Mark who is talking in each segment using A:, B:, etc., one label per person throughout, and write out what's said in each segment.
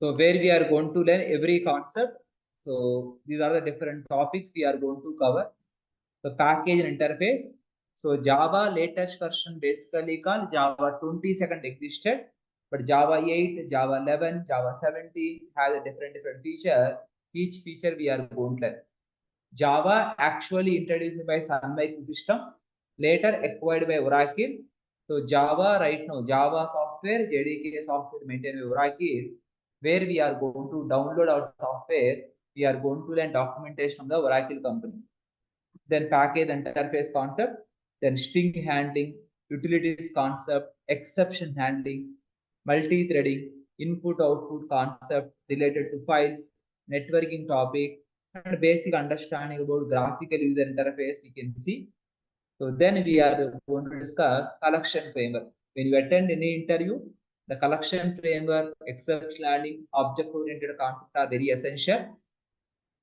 A: So where we are going to learn every concept. So these are the different topics we are going to cover. The package and interface. So Java latest version basically called Java 22nd existed, but Java 8, Java 11, Java 17 has a different feature. Each feature we are going to learn. Java actually introduced by Sun Microsystem, later acquired by Oracle. So Java right now, Java software, JDK software maintained by Oracle, where we are going to download our software, we are going to learn documentation from the Oracle company. Then package interface concept, then string handling, utilities concept, exception handling, multi-threading, input-output concept related to files, networking topic, and basic understanding about graphical user interface we can see. So then we are going to discuss collection framework. When you attend any interview, the collection framework, exception handling, object-oriented concepts are very essential.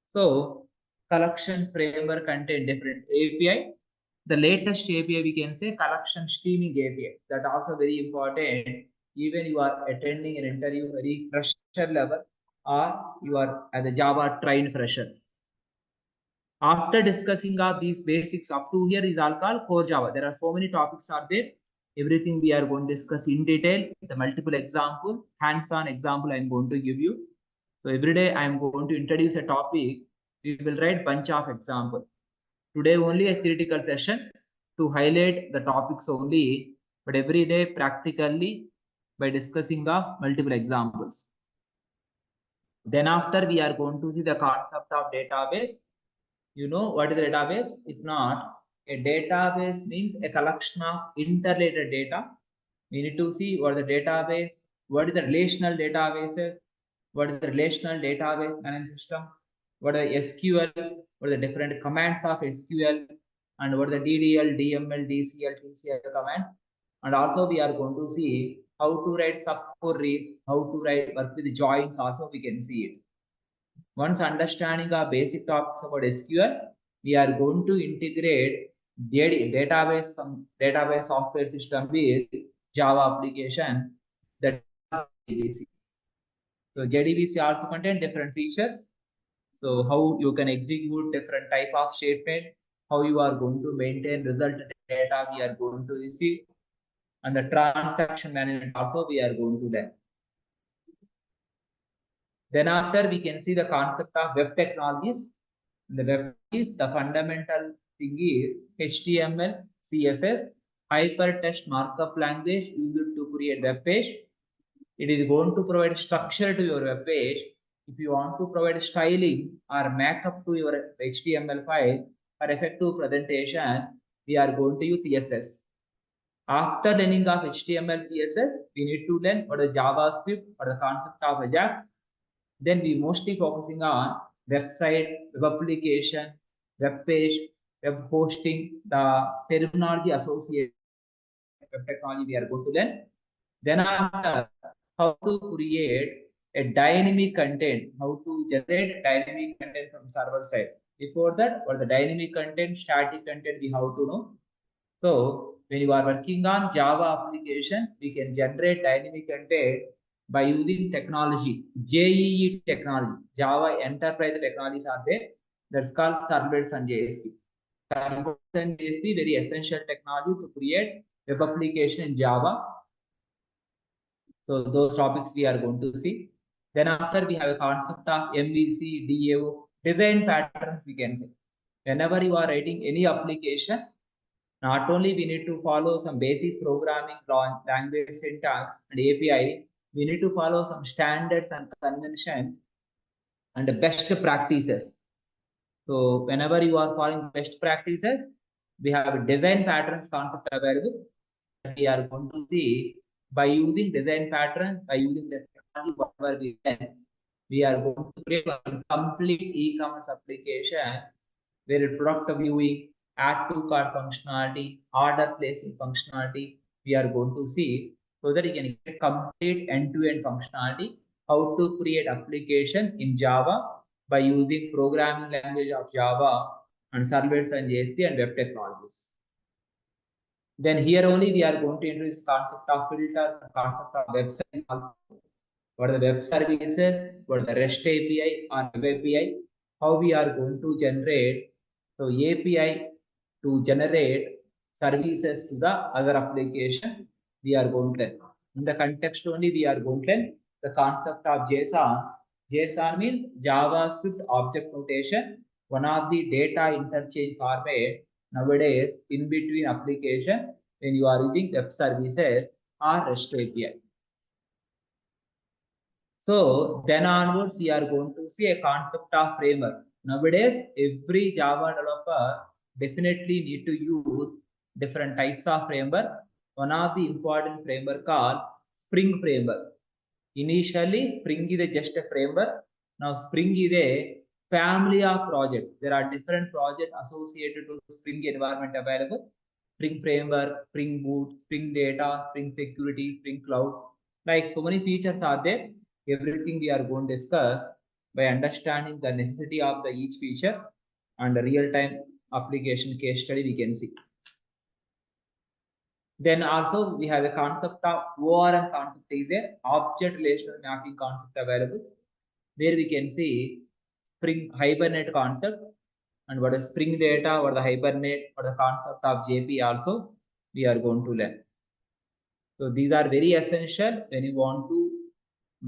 A: So collections framework contain different API. The latest API we can say collection streaming API. That also very important. Even you are attending an interview very fresher level, or you are as a Java trained fresher. After discussing of these basics up to here is all called core Java. There are so many topics are there. Everything we are going to discuss in detail. The multiple example, hands-on example I am going to give you. So every day I am going to introduce a topic. We will write bunch of example. Today only a theoretical session to highlight the topics only, but every day practically by discussing the multiple examples. Then after we are going to see the concept of database. You know what is a database? If not, a database means a collection of interrelated data. We need to see what is the database, what is the relational databases, what is the relational database management system, what is SQL, what are the different commands of SQL, and what is the DDL, DML, DCL, TCL command. And also we are going to see how to write subqueries, how to write work with joins, also we can see it. Once understanding our basic topics about SQL, we are going to integrate database software system with Java application, that JDBC. So JDBC also contain different features. So how you can execute different type of statement, how you are going to maintain result data we are going to receive, and the transaction management also we are going to learn. Then after we can see the concept of web technologies. The web is the fundamental thing is HTML, CSS, hypertext markup language used to create web page. It is going to provide structure to your web page. If you want to provide styling or markup to your HTML file for effective presentation, we are going to use CSS. After learning of HTML, CSS, we need to learn what is JavaScript or the concept of Ajax. Then we mostly focusing on website, web application, web page, web hosting, the terminology associated with web technology we are going to learn. Then after, how to create a dynamic content, how to generate dynamic content from server side. Before that, what the dynamic content, static content we have to know. So when you are working on Java application, we can generate dynamic content by using technology, JEE technology, Java Enterprise technologies are there. That's called servlets and JSP. Servlets and JSP very essential technology to create web application in Java. So those topics we are going to see. Then after we have a concept of MVC, DAO, design patterns we can say. Whenever you are writing any application, not only we need to follow some basic programming language syntax and API, we need to follow some standards and conventions and best practices. So whenever you are following best practices, we have a design patterns concept available. We are going to see by using design patterns, by using the technology, whatever we can, we are going to create a complete e-commerce application where product viewing, add to cart functionality, order placing functionality, we are going to see so that you can get complete end-to-end functionality, how to create application in Java by using programming language of Java and servlets and JSP and web technologies. Then here only we are going to introduce concept of filter, concept of websites also. what are the web services, what are the REST API or web API, how we are going to generate so API to generate services to the other application we are going to learn. In the context only we are going to learn the concept of JSON. JSON means JavaScript object notation, one of the data interchange format nowadays in between application when you are using web services or REST API. So then onwards, we are going to see a concept of framework. Nowadays, every Java developer definitely need to use different types of framework. One of the important framework called Spring framework. Initially, Spring is just a framework. Now, Spring is a family of projects. There are different projects associated to Spring environment available. Spring framework, Spring Boot, Spring Data, Spring Security, Spring Cloud. Like so many features are there. Everything we are going to discuss by understanding the necessity of the each feature and the real-time application case study we can see. Then also we have a concept of ORM concept is there, object relational mapping concept available. There we can see Spring Hibernate concept and what is Spring Data, what the Hibernate, what the concept of JP also we are going to learn. So these are very essential when you want to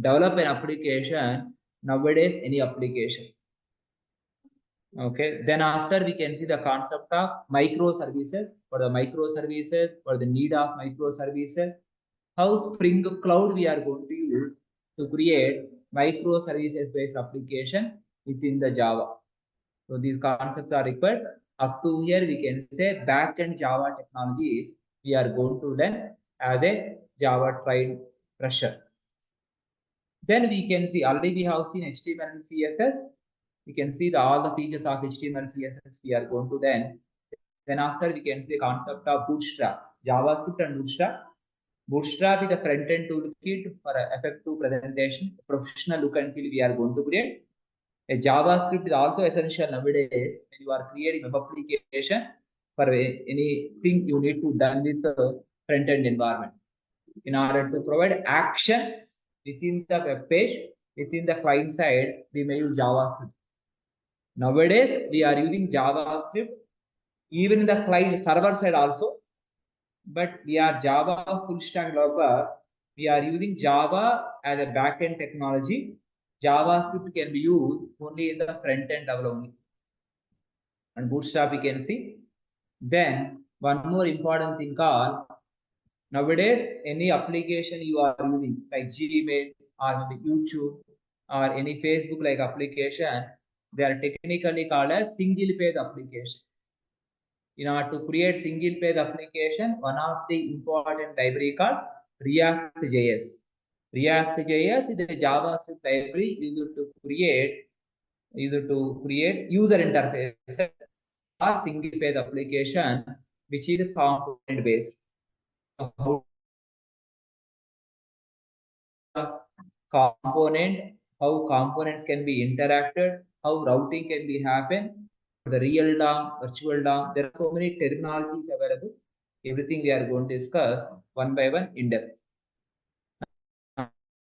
A: develop an application nowadays, any application. Okay, then after we can see the concept of microservices, for the microservices, for the need of microservices, how Spring Cloud we are going to use to create microservices based application within the Java. So these concepts are required. Up to here we can say backend Java technologies we are going to learn as a Java trained fresher. Then we can see already we have seen HTML and CSS. We can see all the features of HTML and CSS we are going to learn. Then after we can see the concept of Bootstrap, JavaScript and Bootstrap. Bootstrap is a front-end toolkit for effective presentation, professional look and feel we are going to create. A JavaScript is also essential nowadays when you are creating web application for anything you need to done with the front-end environment. In order to provide action within the web page, within the client side, we may use JavaScript. Nowadays, we are using JavaScript even in the client server side also, but we are Java full stack developer. We are using Java as a backend technology. JavaScript can be used only in the front end development. And Bootstrap we can see. Then one more important thing called nowadays any application you are using like Gmail or maybe YouTube or any Facebook like application, they are technically called as single page application. In order to create single page application, one of the important library called React.js. React.js is a JavaScript library used to create user interface or single page application which is component based. Component, how components can be interacted, how routing can be happen, the real DOM, virtual DOM. There are so many terminologies available. Everything we are going to discuss one by one in depth.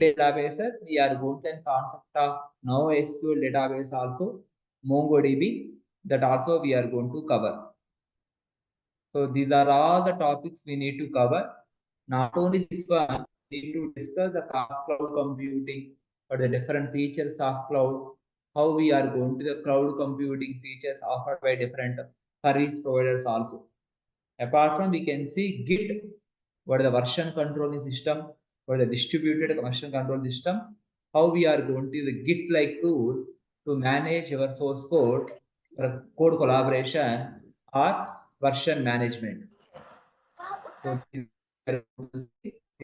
A: Databases, we are going to concept of NoSQL database also, MongoDB, that also we are going to cover. So these are all the topics we need to cover. Not only this one, we need to discuss the cloud computing or the different features of cloud, how we are going to the cloud computing features offered by different service providers also. Apart from, we can see Git, what is the version controlling system, what is the distributed version control system, how we are going to use the Git-like tool to manage your source code for code collaboration or version management. So these are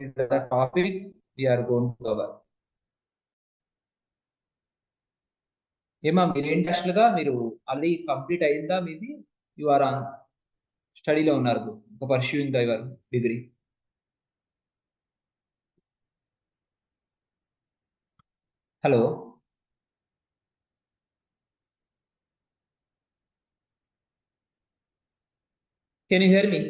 A: the topics we are going to cover. ఏమా మీరేంటి యాక్చువల్గా మీరు already complete అయిందా మీది you are on స్టడీలో ఉన్నారు ఒక pursuing your degree hello can you here me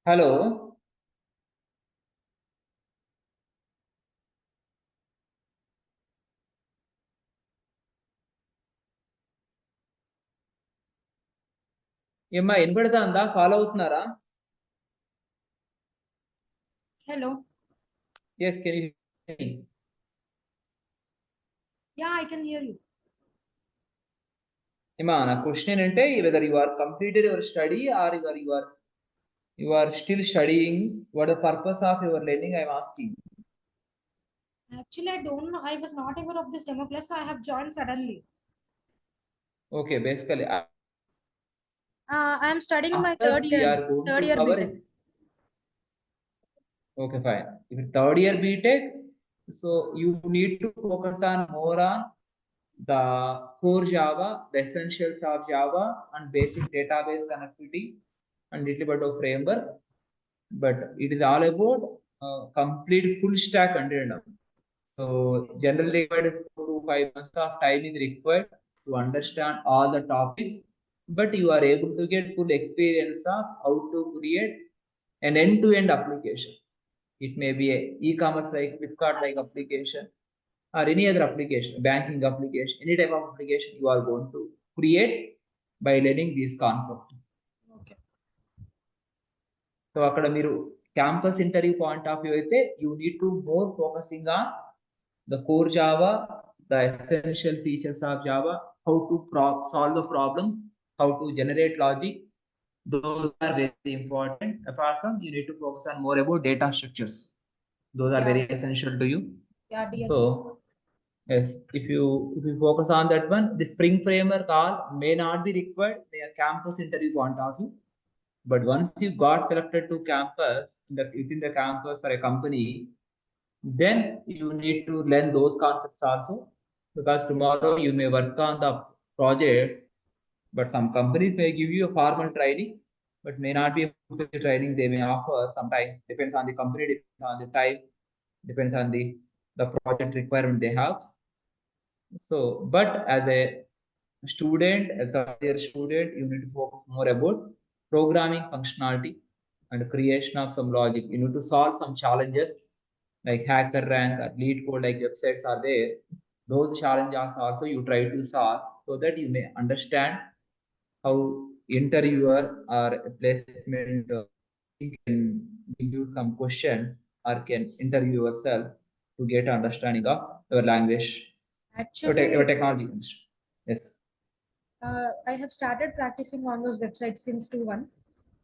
A: Hello. ఏమ్మా వినపడుతుందా? ఫాలో అవుతున్నారా?
B: Hello.
A: Yes, can you hear me?
B: Yeah, I can hear you.
A: ఏమ్మా నా క్వశ్చన్ ఏంటంటే whether you are completed your study or you are still studying, what the purpose of your learning I am asking.
B: Actually, I don't know. I was not aware of this demo class, so I have joined suddenly.
A: Okay, basically
B: I am studying in my
A: after we are going
B: third
A: to
B: year
A: cover
B: BTech.
A: it. Okay, fine. If it's third year BTech, so you need to focus on more on the core Java, the essentials of Java, and basic database connectivity, and little bit of framework. But it is all about complete full stack container. So generally, 4 to 5 months of time is required to understand all the topics, but you are able to get full experience of how to create an end-to-end application. It may be a e-commerce like Flipkart like application or any other application, banking application, any type of application you are going to create by learning these concepts.
B: Okay.
A: So అక్కడ మీరు campus interview point of view అయితే you need to more focusing on the core Java, the essential features of Java, how to solve the problem, how to generate logic. Those are very important. Apart from, you need to focus on more about data structures. Those are very essential to you.
B: Yeah, DSC.
A: So yes, if you focus on that one, the Spring framework all may not be required in a campus interview point of view. But once you got selected to campus, within the campus for a company, then you need to learn those concepts also, because tomorrow you may work on the projects, but some companies may give you a formal training, but may not be a training they may offer. Sometimes depends on the company, depends on the type, depends on the project requirement they have. So, but as a student, a third year student, you need to focus more about programming functionality and creation of some logic. You need to solve some challenges like hacker rank or lead code like websites are there. Those challenges also you try to solve so that you may understand how interviewer or placement can give you some questions or can interview yourself to get understanding of your language,
B: Actually,
A: your technology. Yes.
B: I have started practicing on those websites since 2-1.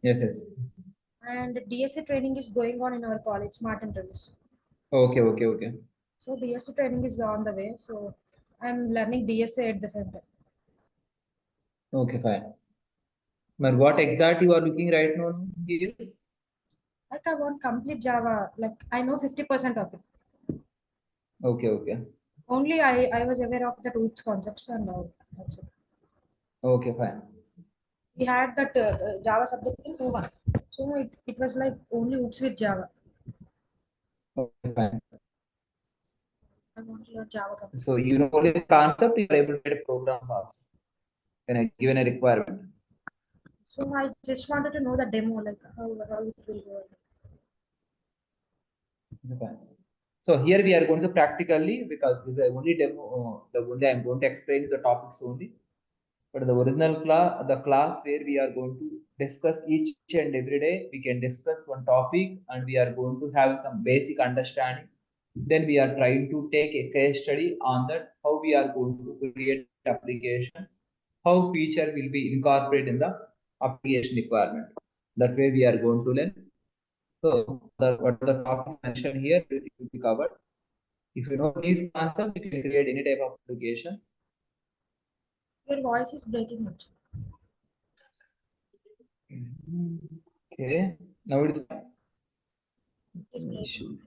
A: Yes, yes.
B: And DSC training is going on in our college, Smart Interviews.
A: Okay, okay, okay.
B: So DSC training is on the way. So I'm learning DSA at the center.
A: Okay, fine. But what exactly you are looking right now here?
B: Like I want complete Java. Like I know 50% of it.
A: Okay, okay.
B: Only I was aware of the roots concepts and all. That's it.
A: Okay, fine.
B: We had that Java subject in 2-1. So it was like only hooks with Java.
A: Okay, fine.
B: I want to learn Java completely.
A: So you know only the concept, you are able to get programs also when I given a requirement.
B: So I just wanted to know the demo, like how it will go.
A: Okay, fine. So here we are going to practically, because this is the only demo, the only I'm going to explain the topics only. But the original class, the class where we are going to discuss each and every day, we can discuss one topic and we are going to have some basic understanding. Then we are trying to take a case study on that, how we are going to create application, how feature will be incorporated in the application requirement. That way we are going to learn. So what the topics mentioned here, everything will be covered. If you know these concepts, you can create any type of application.
B: Your voice is breaking much.
A: Okay, now it's
B: It is breaking.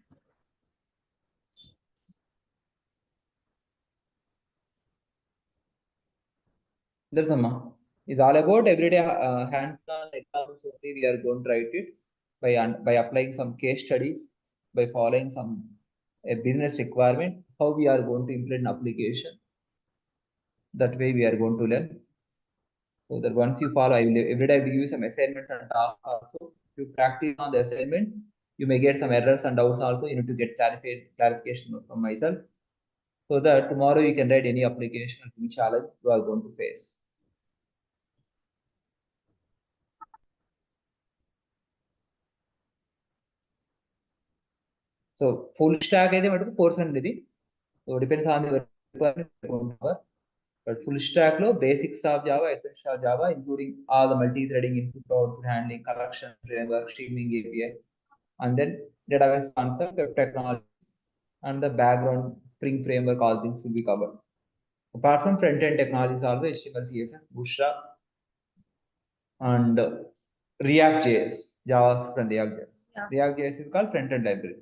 A: That's It's all about everyday hands-on examples only. We are going to write it by applying some case studies, by following some a business requirement, how we are going to implement an application. That way we are going to learn. So that once you follow, I will every day I will give you some assignments and tasks also. you practice on the assignment, you may get some errors and doubts also. You need to get clarification from myself, so that tomorrow you can write any application or any challenge you are going to face. So full stack అయితే మటుకు course అనేది so depends on your requirement. But full stack లో basics of Java, essentials of Java, including all the multi-threading, input, output handling, collection framework, streaming API, and then database concept, web technology, and the background Spring framework, all things will be covered. Apart from front-end technologies, also HTML, CSS, Bootstrap, and React.js, JavaScript and React.js.
B: Yeah.
A: React.js is called front-end library.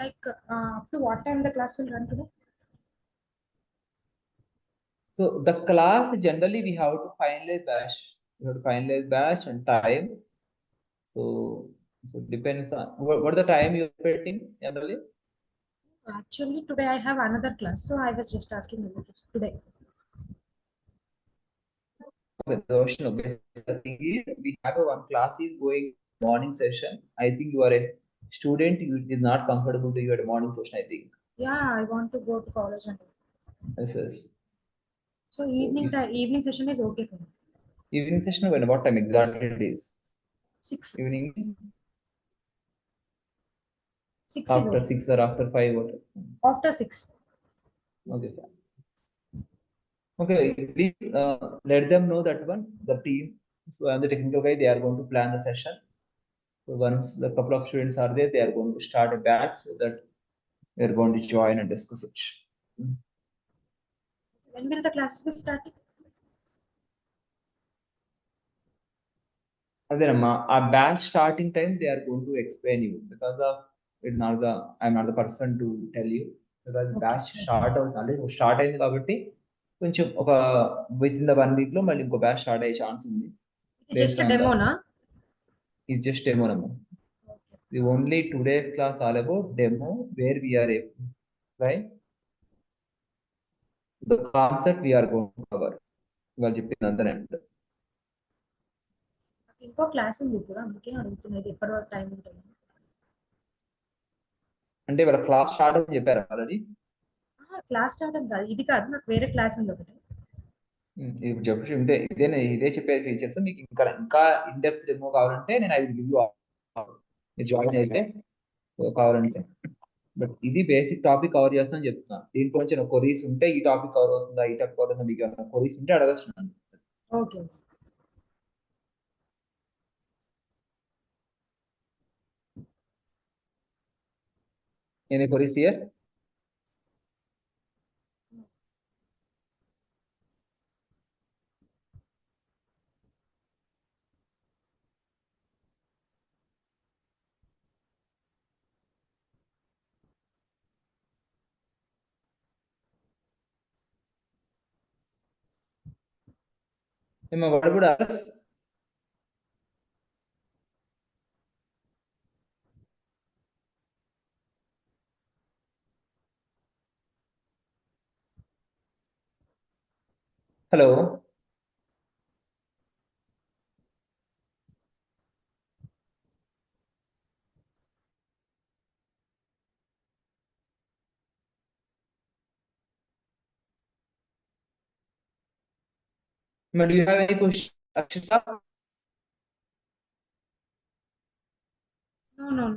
B: Like up to what time the class will run today?
A: So the class generally we have to finalize batch. We have to finalize batch and time. So depends on what the time you're expecting generally.
B: Actually, today I have another class, so I was just asking about it today.
A: Okay, so the thing is, we have one class is going morning session. I think you are a student. You is not comfortable to you at a morning session, I think.
B: Yeah, I want to go to college and all.
A: Yes, yes.
B: So evening session is okay for me.
A: Evening session when what time exactly it is?
B: 6.
A: Evening is
B: 6 is
A: after
B: okay.
A: 6 or after 5 what?
B: After 6.
A: Okay, fine. Okay, please let them know that one, the team. So I'm the technical guy, they are going to plan the session. So once the couple of students are there, they are going to start a batch so that they are going to join and discuss it.
B: When will the class be starting?
A: అదేనమ్మా ఆ batch starting time they are going to explain you because of it not the I'm not the person to tell you because batch start అవుతుంది అంటే start అయింది కాబట్టి కొంచెం ఒక with in the 1 week లో మళ్ళీ ఇంకో బ్యాచ్ స్టార్ట్ అయ్యే ఛాన్స్ ఉంది.
B: Just a demo, na?
A: It's just demo number.
B: Okay.
A: The only today's class all about demo where we are able, right? The concept we are going to cover. వాళ్ళు చెప్పినంత
B: ఇంకో class ఉంది ఇప్పుడు అందుకే అడుగుతున్నది ఎప్పటి వరకు టైం ఉంటుంది
A: అంటే వాళ్ళ క్లాస్ స్టార్ట్ అని చెప్పారు ఆల్రెడీ.
B: క్లాస్ స్టార్ట్ అని కాదు, ఇది కాదు, నాకు వేరే క్లాస్ ఉంది ఒకటి.
A: ఇప్పుడు చెప్పి ఉంటే ఇదే చెప్పే ఫీచర్స్ మీకు ఇంకా ఇన్ డెప్త్ డెమో కావాలంటే నేను ఐ విల్ గివ్ యూ మీరు జాయిన్ అయితే కావాలంటే. బట్ ఇది బేసిక్ టాపిక్ కవర్ చేస్తానని చెప్తున్నాను. దీంట్లో కొంచెం కొరీస్ ఉంటే ఈ టాపిక్ కవర్ అవుతుందా ఈ టాపిక్ కవర్ అవుతుందా మీకు ఏమైనా కొరీస్ ఉంటే అడగచ్చు.
B: Okay.
A: Any queries here? What about us? Hello. Do you have any question, Akshita?
B: No.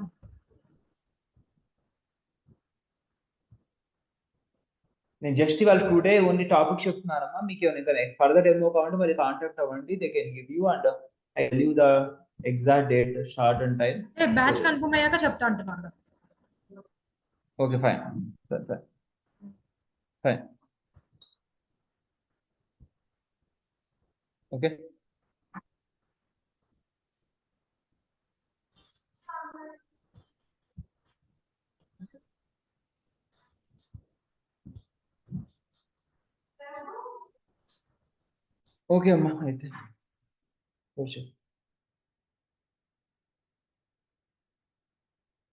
A: నేను జస్ట్ ఇవాళ టుడే ఓన్లీ టాపిక్ చెప్తున్నానమ్మా. మీకు ఏమైనా ఫర్దర్ డెమో కావాలంటే మరి కాంటాక్ట్ అవ్వండి. They can give you and I tell you the exact date start and time.
B: Batch confirm అయ్యాక చెప్తా అంటున్నాను.
A: Okay fine. Fine. Okay. Okay అమ్మా అయితే.